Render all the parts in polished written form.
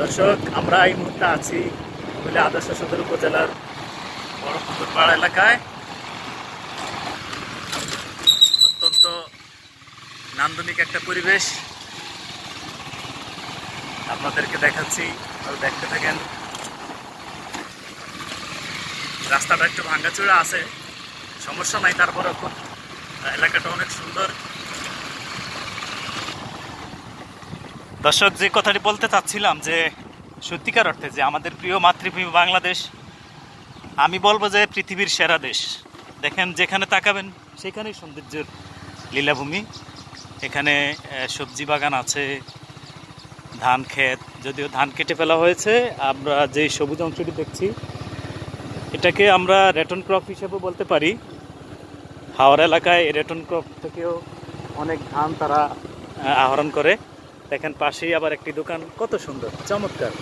দর্শক, আমরা এই মুহূর্তে আছি আদর্শ সদর উপজেলার বড়পুকুরপাড়া এলাকায়। অত্যন্ত নান্দনিক একটা পরিবেশ আপনাদেরকে দেখাচ্ছি, দেখতে থাকেন। রাস্তাটা একটু ভাঙ্গাচোরা আছে, সমস্যা নাই, তারপরে খুব এলাকাটা অনেক সুন্দর। দর্শক, যে কথাটি বলতে চাচ্ছিলাম যে সত্যিকার অর্থে যে আমাদের প্রিয় মাতৃভূমি বাংলাদেশ, আমি বলবো যে পৃথিবীর সেরা দেশ। দেখেন, যেখানে তাকাবেন সেখানেই সৌন্দর্যের লীলাভূমি। এখানে সবজি বাগান আছে, ধান ক্ষেত, যদিও ধান কেটে ফেলা হয়েছে। আমরা যে সবুজ অংশটি দেখছি এটাকে আমরা রেটন ক্রপ হিসেবে বলতে পারি। হাওড় এলাকায় রেটন ক্রপ থেকেও অনেক ধান তারা আহরণ করে। দেখেন, পাশেই আবার একটি দোকান, কত সুন্দর, চমৎকার।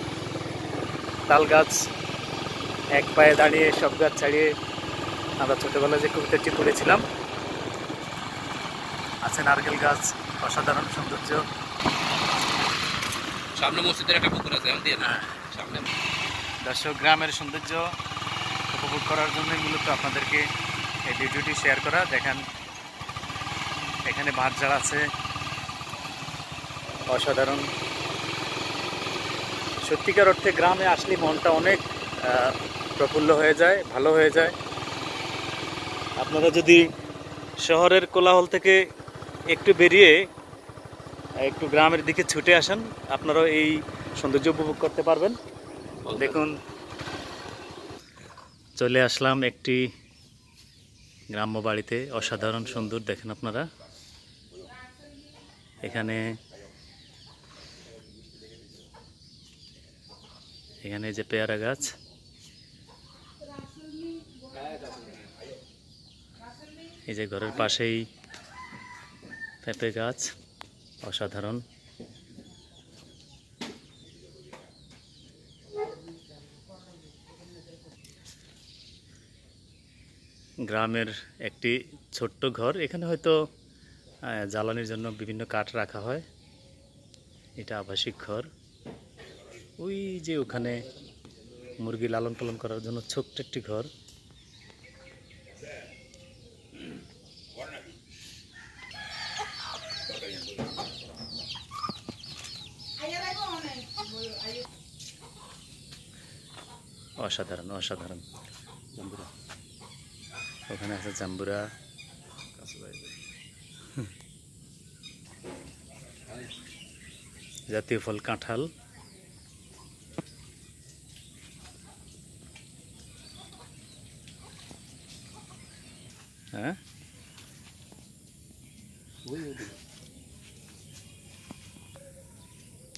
তাল গাছ এক পায়ে দাঁড়িয়ে, সব গাছ ছাড়িয়ে আমরা ছোটবেলায় যে কবিতাটি পড়েছিলাম। আছে নারকেল গাছ, অসাধারণ সৌন্দর্য। সামনে মসজিদের একটা পুকুর আছে, সামনে। দর্শক, গ্রামের সৌন্দর্য উপভোগ করার জন্যই মূলত আপনাদেরকে এই ভিডিওটি শেয়ার করা। দেখেন, এখানে ভাতঝাড় আছে, অসাধারণ। সত্যিকার অর্থে গ্রামে আসলে মনটা অনেক প্রফুল্ল হয়ে যায়, ভালো হয়ে যায়। আপনারা যদি শহরের কোলাহল থেকে একটু বেরিয়ে একটু গ্রামের দিকে ছুটে আসেন, আপনারাও এই সৌন্দর্য উপভোগ করতে পারবেন। দেখুন, চলে আসলাম একটি গ্রাম্য বাড়িতে, অসাধারণ সুন্দর। দেখেন আপনারা, এখানে যে পেয়ারা গাছ, এই যে ঘরের পাশেই পেঁপে গাছ, অসাধারণ। গ্রামের একটি ছোট্ট ঘর, এখানে হয়তো জ্বালানির জন্য বিভিন্ন কাঠ রাখা হয়। এটা আবাসিক ঘর। ওই যে ওখানে মুরগি লালন পালন করার জন্য ছোট্ট একটি ঘর। অসাধারণ, অসাধারণ। জাম্বুরা, ওখানে আছে জাম্বুরা। জাতীয় ফল কাঁঠাল। হ্যাঁ,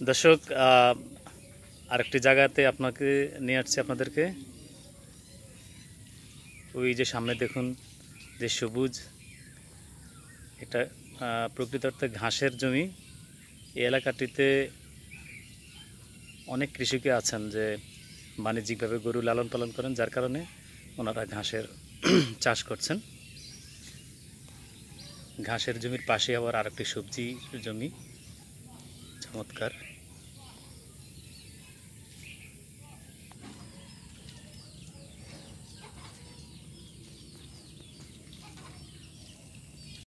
দর্শক, আরেকটি জায়গাতে আপনাকে নিয়ে আসছি আপনাদেরকে। ওই যে সামনে দেখুন, যে সবুজ, এটা প্রকৃত অর্থে ঘাসের জমি। এই এলাকাটিতে অনেক কৃষকে আছেন যে বাণিজ্যিকভাবে গরু লালন পালন করেন, যার কারণে ওনারা ঘাসের চাষ করছেন। ঘাসের জমির পাশে আবার আরেকটি সবজি জমি, চমৎকার।